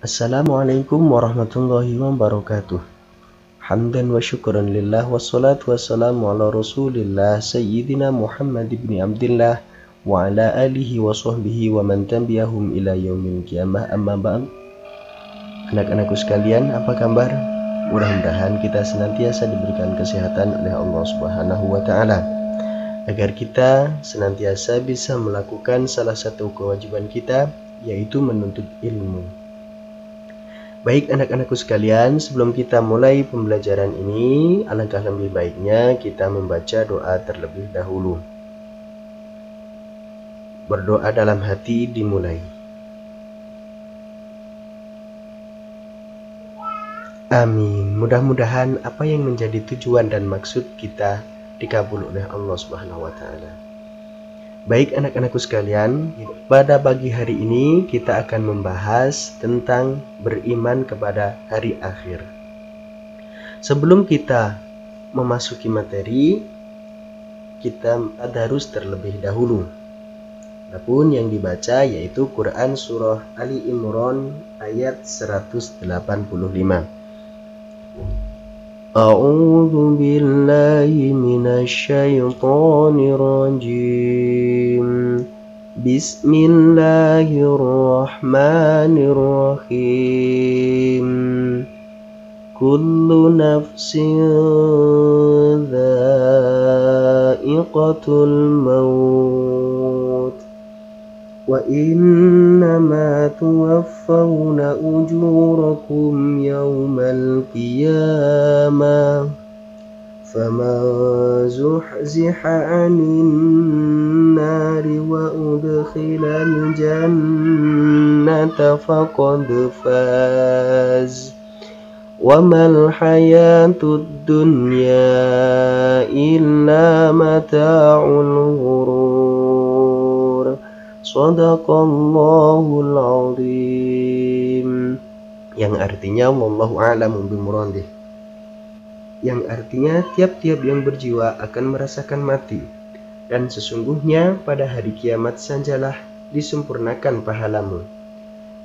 Assalamualaikum warahmatullahi wabarakatuh. Hamdan wa syukran lillah wassalatu wassalamu ala rasulillah Sayyidina Muhammad ibn Abdillah wa ala alihi wa sahbihi wa man tabi'ahum ila yaumil qiyamah, amma ba'd. Anak-anakku sekalian, apa kabar? Mudah-mudahan kita senantiasa diberikan kesehatan oleh Allah Subhanahu wa taala agar kita senantiasa bisa melakukan salah satu kewajiban kita, yaitu menuntut ilmu. Baik anak-anakku sekalian, sebelum kita mulai pembelajaran ini, alangkah lebih baiknya kita membaca doa terlebih dahulu. Berdoa dalam hati dimulai. Amin. Mudah-mudahan apa yang menjadi tujuan dan maksud kita dikabul oleh Allah Subhanahu wa taala. Baik anak-anakku sekalian, pada pagi hari ini kita akan membahas tentang beriman kepada hari akhir. Sebelum kita memasuki materi, kita tadarus terlebih dahulu. Adapun yang dibaca yaitu Quran Surah Ali Imran ayat 185. A'udzu billahi minasy syaithanir rajim. Bismillahirrahmanirrahim. Kullu nafsin dha'iqatul maut wa innama tuwaffawna ujurakum yawmal qiyamah faman zuhziha 'anil nari wa udkhilal jannata faqad faz wa mal hayatud dunya illa mata'ul ghurur. Shadaqallahul azim. Yang artinya wallahu a'lamu bimuradih. Yang artinya tiap-tiap yang berjiwa akan merasakan mati, dan sesungguhnya pada hari kiamat sajalah disempurnakan pahalamu.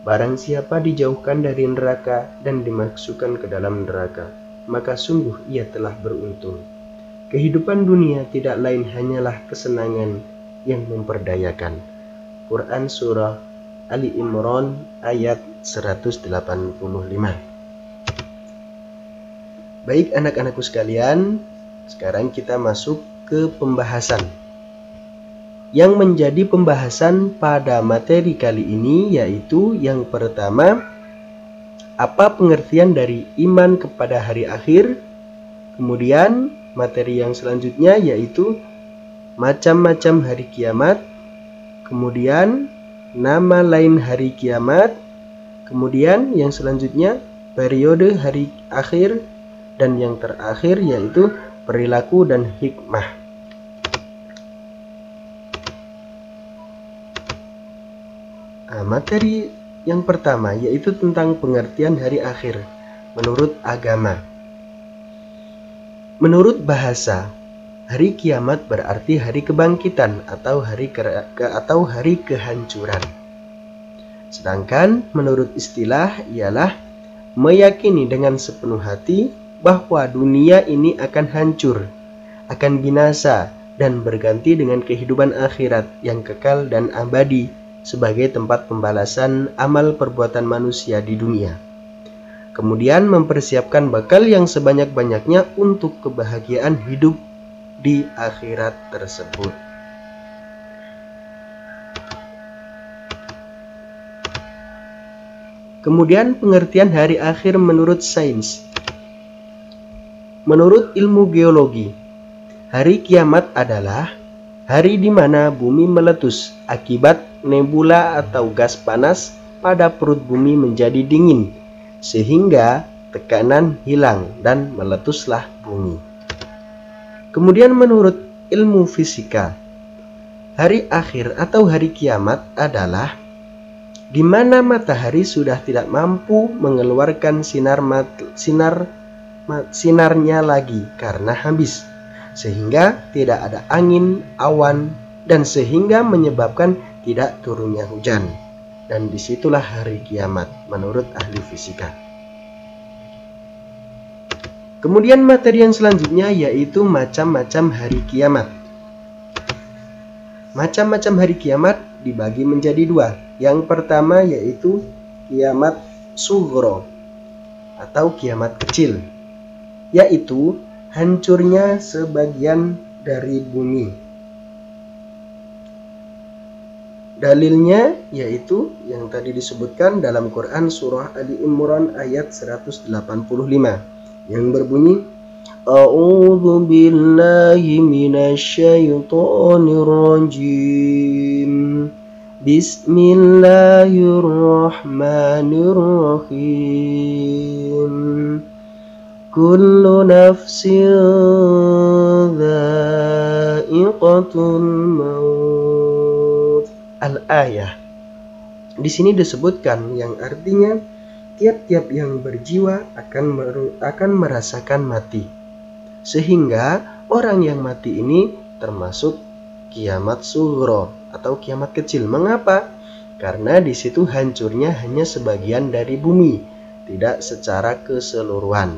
Barang siapa dijauhkan dari neraka dan dimasukkan ke dalam neraka, maka sungguh ia telah beruntung. Kehidupan dunia tidak lain hanyalah kesenangan yang memperdayakan. Quran Surah Ali Imran ayat 185. Baik anak-anakku sekalian, sekarang kita masuk ke pembahasan. Yang menjadi pembahasan pada materi kali ini yaitu yang pertama, apa pengertian dari iman kepada hari akhir. Kemudian materi yang selanjutnya yaitu macam-macam hari kiamat. Kemudian nama lain hari kiamat. Kemudian yang selanjutnya periode hari akhir. Dan yang terakhir yaitu perilaku dan hikmah. Materi yang pertama yaitu tentang pengertian hari akhir menurut agama. Menurut bahasa, hari kiamat berarti hari kebangkitan atau hari kehancuran. Sedangkan menurut istilah ialah meyakini dengan sepenuh hati bahwa dunia ini akan hancur, akan binasa, dan berganti dengan kehidupan akhirat yang kekal dan abadi sebagai tempat pembalasan amal perbuatan manusia di dunia. Kemudian mempersiapkan bekal yang sebanyak-banyaknya untuk kebahagiaan hidup di akhirat tersebut. Kemudian pengertian hari akhir menurut sains. Menurut ilmu geologi, hari kiamat adalah hari di mana bumi meletus akibat nebula atau gas panas pada perut bumi menjadi dingin, sehingga tekanan hilang dan meletuslah bumi. Kemudian menurut ilmu fisika, hari akhir atau hari kiamat adalah di mana matahari sudah tidak mampu mengeluarkan sinarnya lagi karena habis, sehingga tidak ada angin, awan, dan sehingga menyebabkan tidak turunnya hujan. dan disitulah hari kiamat menurut ahli fisika. Kemudian materi yang selanjutnya yaitu macam-macam hari kiamat. Macam-macam hari kiamat dibagi menjadi dua. Yang pertama yaitu kiamat sughra atau kiamat kecil, yaitu hancurnya sebagian dari bumi. Dalilnya yaitu yang tadi disebutkan dalam Quran surah Ali Imran ayat 185 yang berbunyi A'udzu billahi minasyaitonir rajim. Bismillahirrahmanirrahim. Kullu nafsin dha'iqatul maut. Al-ayah. Di sini disebutkan yang artinya tiap-tiap yang berjiwa akan merasakan mati. Sehingga orang yang mati ini termasuk kiamat sughra atau kiamat kecil. Mengapa? Karena di situ hancurnya hanya sebagian dari bumi, tidak secara keseluruhan.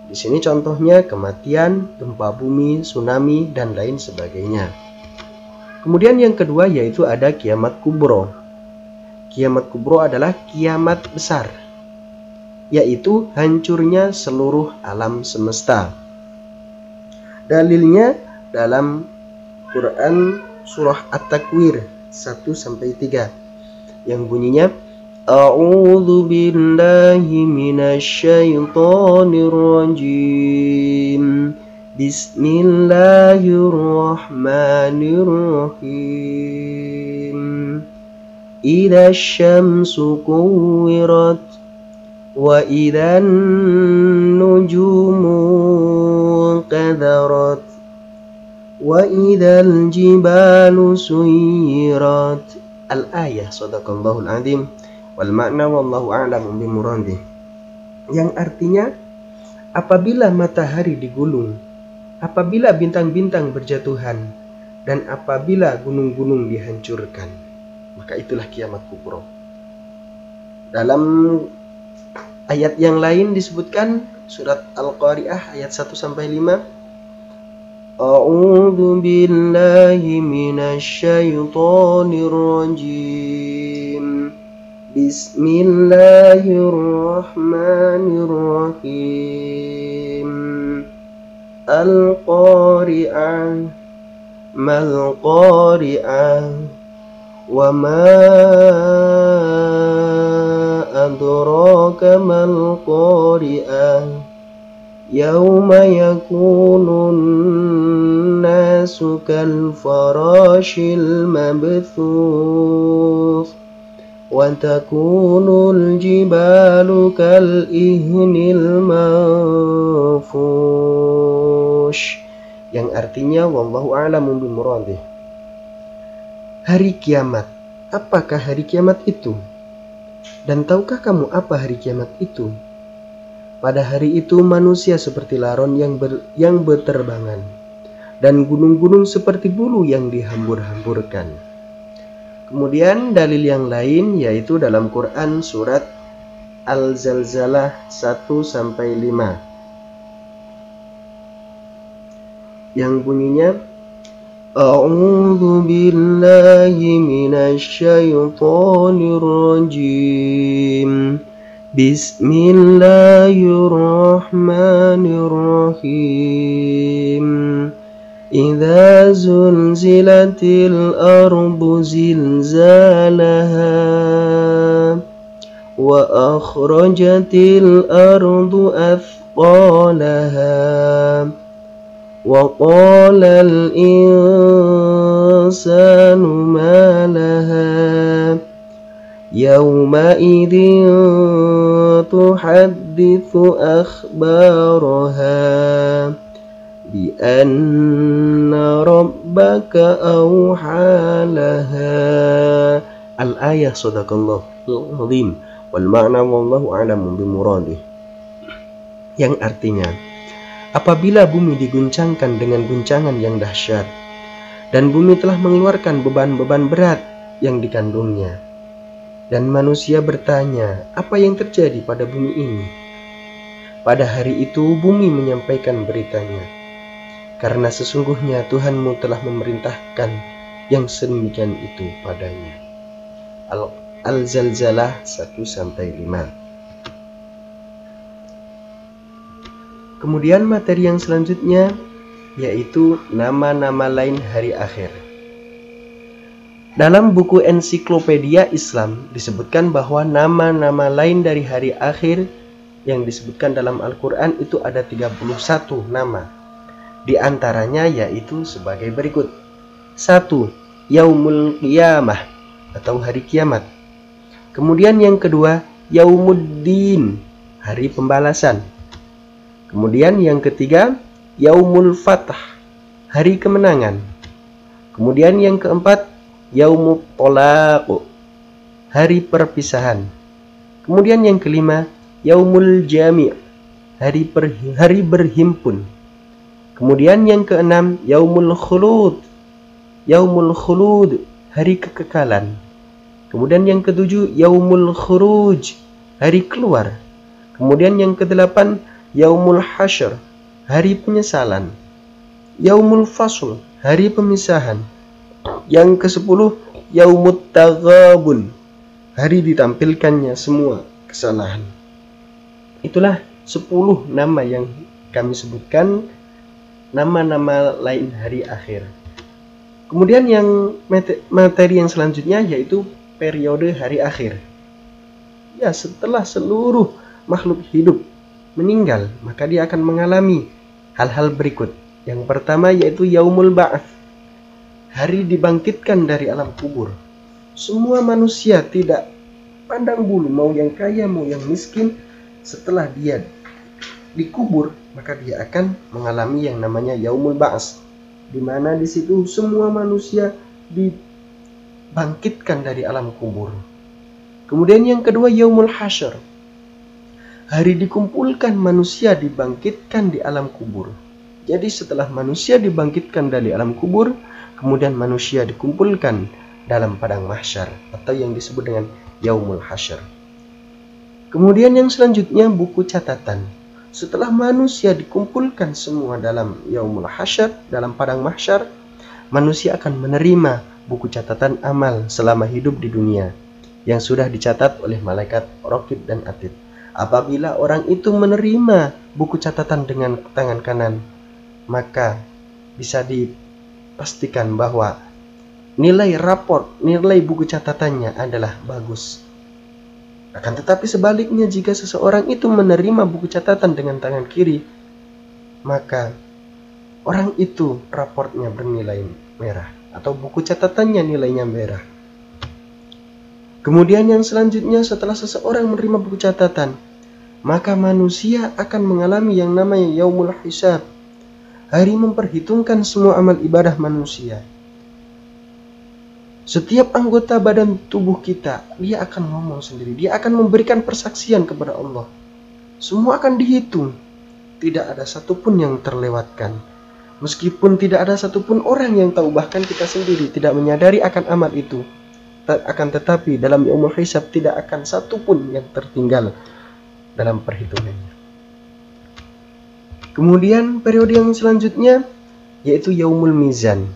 Di sini contohnya kematian, gempa bumi, tsunami dan lain sebagainya. Kemudian yang kedua yaitu ada kiamat kubro. Kiamat kubro adalah kiamat besar, yaitu hancurnya seluruh alam semesta. Dalilnya dalam Quran surah At-Takwir 1-3 yang bunyinya A'udzu billahi minasyaitonir rajim. Bismillahirrahmanirrahim. Idza syamsu kuwirat wa idzan nujumu qadarat wa idzal jibalu suyirat. Al-ayah. Shadaqallahul azim wal makna wallahu a'lam bimuradih. Yang artinya apabila matahari digulung, apabila bintang-bintang berjatuhan, dan apabila gunung-gunung dihancurkan, maka itulah kiamat kubro. Dalam ayat yang lain disebutkan surat Al-Qari'ah ayat 1-5. A'udzu billahi minasyaitonir rajim. Bismillahirrahmanirrahim. Al-Qari'ah mal-Qari'ah wa ma adraka mal-Qari'ah yauma yakunun nasu kal farashil mabthuth wa takunul jibalu kal ihnil manfush. Yang artinya wallahu a'lamu bimuradih. Hari kiamat. Apakah hari kiamat itu? Dan tahukah kamu apa hari kiamat itu? Pada hari itu manusia seperti laron yang berterbangan, dan gunung-gunung seperti bulu yang dihambur-hamburkan. Kemudian dalil yang lain yaitu dalam Quran surat Al-Zalzalah 1-5 yang bunyinya A'udzu billahi minasyaitonir rajim. Bismillahirrahmanirrahim. Idza zulzilatil ardu zilzalaha wa akhrajatil ardu athqalaha wa qalal insanu ma laha yawma idzin tuhadditsu akhbaraha bi anna rabbaka awhalaha. Al-ayah. Shadaqallahul azim wal ma'na wallahu a'lamu bimuradih. Yang artinya apabila bumi diguncangkan dengan guncangan yang dahsyat dan bumi telah mengeluarkan beban-beban berat yang dikandungnya, Dan manusia bertanya, apa yang terjadi pada bumi ini? Pada hari itu bumi menyampaikan beritanya, karena sesungguhnya Tuhanmu telah memerintahkan yang sedemikian itu padanya. Al-Zalzalah 1-5. Kemudian materi yang selanjutnya yaitu nama-nama lain hari akhir. Dalam buku Ensiklopedia Islam disebutkan bahwa nama-nama lain dari hari akhir yang disebutkan dalam Al-Quran itu ada 31 nama. Di antaranya yaitu sebagai berikut. 1. Yaumul Qiyamah atau hari kiamat. Kemudian yang kedua, Yaumuddin, hari pembalasan. Kemudian yang ketiga, Yaumul Fath, hari kemenangan. Kemudian yang keempat, Yaumut Tolaq, hari perpisahan. Kemudian yang kelima, Yaumul Jami', hari berhimpun. Kemudian yang keenam, Yaumul Khulud, hari kekekalan. Kemudian yang ketujuh, Yaumul Khuruj, hari keluar. Kemudian yang kedelapan, Yaumul Hasyr, hari penyesalan. Yaumul Fasl, hari pemisahan. Yang ke-10, Yaumut Taghabun, hari ditampilkannya semua kesalahan. Itulah 10 nama yang kami sebutkan, nama-nama lain hari akhir. Kemudian yang materi yang selanjutnya yaitu periode hari akhir. Ya, setelah seluruh makhluk hidup meninggal, maka dia akan mengalami hal-hal berikut. Yang pertama yaitu Yaumul Ba'ats, hari dibangkitkan dari alam kubur. Semua manusia tidak pandang bulu, mau yang kaya mau yang miskin, setelah dia dikubur maka dia akan mengalami yang namanya Yaumul Ba'ats, di mana di situ semua manusia dibangkitkan dari alam kubur. Kemudian yang kedua Yaumul Hasyr, hari dikumpulkan manusia dibangkitkan di alam kubur. Jadi setelah manusia dibangkitkan dari alam kubur, kemudian manusia dikumpulkan dalam padang mahsyar atau yang disebut dengan Yaumul Hasyr. Kemudian yang selanjutnya buku catatan. Setelah manusia dikumpulkan semua dalam Yaumul Hasyr, dalam padang mahsyar, manusia akan menerima buku catatan amal selama hidup di dunia yang sudah dicatat oleh malaikat Raqib dan Atid. Apabila orang itu menerima buku catatan dengan tangan kanan, maka bisa dipastikan bahwa nilai buku catatannya adalah bagus. Akan tetapi sebaliknya, jika seseorang itu menerima buku catatan dengan tangan kiri, maka orang itu raportnya bernilai merah atau buku catatannya nilainya merah. Kemudian yang selanjutnya, setelah seseorang menerima buku catatan, maka manusia akan mengalami yang namanya Yaumul Hisab, hari memperhitungkan semua amal ibadah manusia. Setiap anggota badan tubuh kita, dia akan ngomong sendiri, dia akan memberikan persaksian kepada Allah. Semua akan dihitung, tidak ada satupun yang terlewatkan. Meskipun tidak ada satupun orang yang tahu, bahkan kita sendiri tidak menyadari akan amal itu. Akan tetapi dalam Yaumul Hisab tidak akan satupun yang tertinggal dalam perhitungannya. Kemudian periode yang selanjutnya yaitu Yaumul Mizan.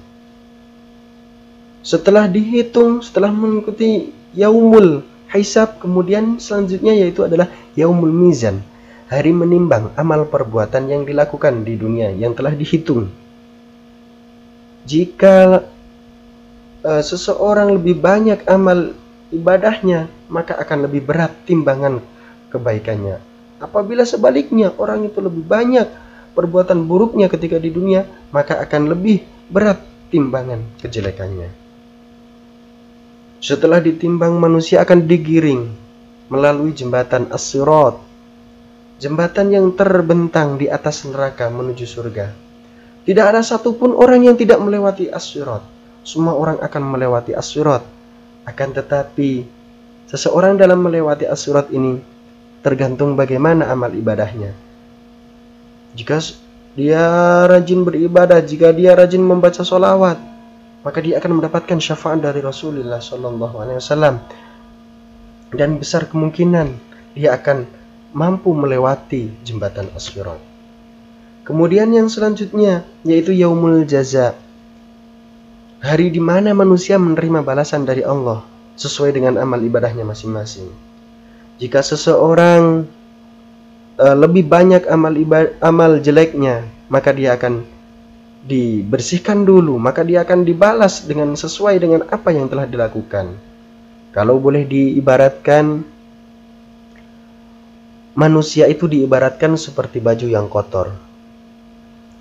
Setelah dihitung, setelah mengikuti Yaumul Hisab, kemudian selanjutnya yaitu adalah Yaumul Mizan, hari menimbang amal perbuatan yang dilakukan di dunia yang telah dihitung. Jika seseorang lebih banyak amal ibadahnya, maka akan lebih berat timbangan kebaikannya. Apabila sebaliknya orang itu lebih banyak perbuatan buruknya ketika di dunia, maka akan lebih berat timbangan kejelekannya. Setelah ditimbang, manusia akan digiring melalui jembatan As-Sirat, jembatan yang terbentang di atas neraka menuju surga. Tidak ada satupun orang yang tidak melewati As-Sirat. Semua orang akan melewati As-Sirat. Akan tetapi seseorang dalam melewati As-Sirat ini tergantung bagaimana amal ibadahnya. Jika dia rajin beribadah, jika dia rajin membaca sholawat, maka dia akan mendapatkan syafaat dari Rasulullah SAW. dan besar kemungkinan dia akan mampu melewati jembatan As-Sirat. Kemudian yang selanjutnya yaitu Yaumul Jaza, hari di mana manusia menerima balasan dari Allah sesuai dengan amal ibadahnya masing-masing. Jika seseorang lebih banyak amal jeleknya, maka dia akan dibersihkan dulu, maka dia akan dibalas dengan sesuai dengan apa yang telah dilakukan. Kalau boleh diibaratkan, manusia itu diibaratkan seperti baju yang kotor.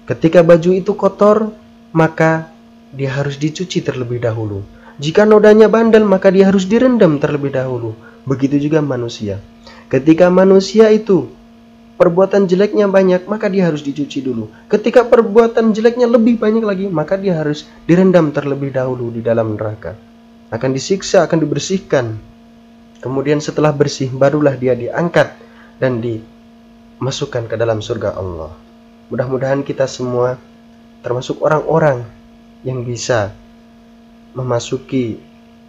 Ketika baju itu kotor, maka dia harus dicuci terlebih dahulu. Jika nodanya bandel, maka dia harus direndam terlebih dahulu. Begitu juga manusia. Ketika manusia itu perbuatan jeleknya banyak, maka dia harus dicuci dulu. Ketika perbuatan jeleknya lebih banyak lagi, maka dia harus direndam terlebih dahulu di dalam neraka. Akan disiksa, akan dibersihkan. Kemudian setelah bersih, barulah dia diangkat dan dimasukkan ke dalam surga Allah. Mudah-mudahan kita semua termasuk orang-orang yang bisa memasuki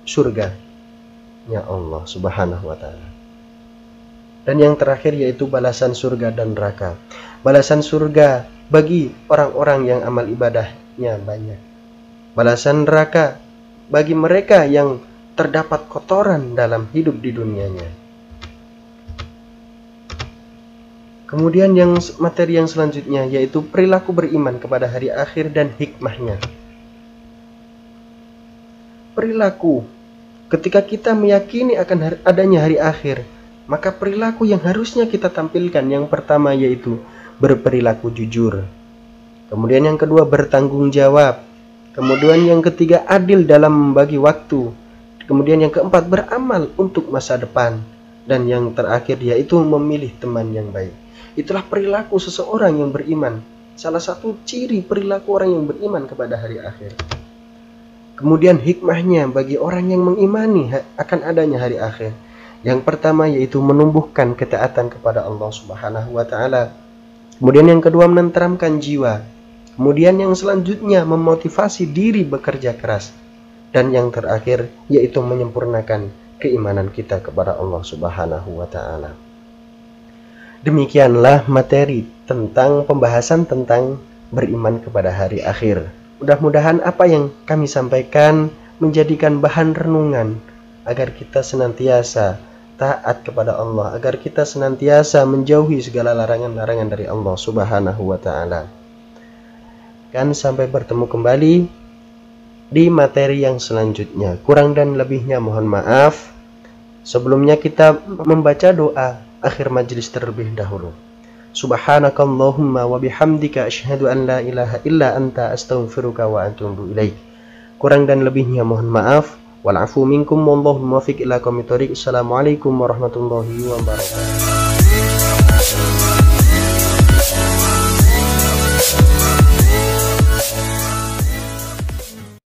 surga-Nya Allah Subhanahu wa Ta'ala. Dan yang terakhir yaitu balasan surga dan neraka. Balasan surga bagi orang-orang yang amal ibadahnya banyak. Balasan neraka bagi mereka yang terdapat kotoran dalam hidup di dunianya. Kemudian materi yang selanjutnya yaitu perilaku beriman kepada hari akhir dan hikmahnya. Perilaku, ketika kita meyakini akan adanya hari akhir, maka perilaku yang harusnya kita tampilkan yang pertama yaitu berperilaku jujur. Kemudian yang kedua bertanggung jawab. Kemudian yang ketiga adil dalam membagi waktu. Kemudian yang keempat beramal untuk masa depan. Dan yang terakhir yaitu memilih teman yang baik. Itulah perilaku seseorang yang beriman. Salah satu ciri perilaku orang yang beriman kepada hari akhir. Kemudian hikmahnya bagi orang yang mengimani akan adanya hari akhir. Yang pertama yaitu menumbuhkan ketaatan kepada Allah Subhanahu wa Ta'ala. Kemudian yang kedua menenteramkan jiwa. Kemudian yang selanjutnya memotivasi diri bekerja keras. Dan yang terakhir yaitu menyempurnakan keimanan kita kepada Allah Subhanahu wa Ta'ala. Demikianlah materi tentang pembahasan tentang beriman kepada hari akhir. Mudah-mudahan apa yang kami sampaikan menjadikan bahan renungan agar kita senantiasa taat kepada Allah, agar kita senantiasa menjauhi segala larangan-larangan dari Allah Subhanahu wa Ta'ala. Dan sampai bertemu kembali di materi yang selanjutnya. Kurang dan lebihnya mohon maaf. Sebelumnya kita membaca doa akhir majelis terlebih dahulu. Subhanakallahumma wa bihamdika asyhadu an la ilaha illa anta astaghfiruka wa atubu ilaik. Kurang dan lebihnya mohon maaf. Wal afu minkum wallahu muwaffiq ila aqwamit thoriq. Assalamualaikum warahmatullahi wabarakatuh.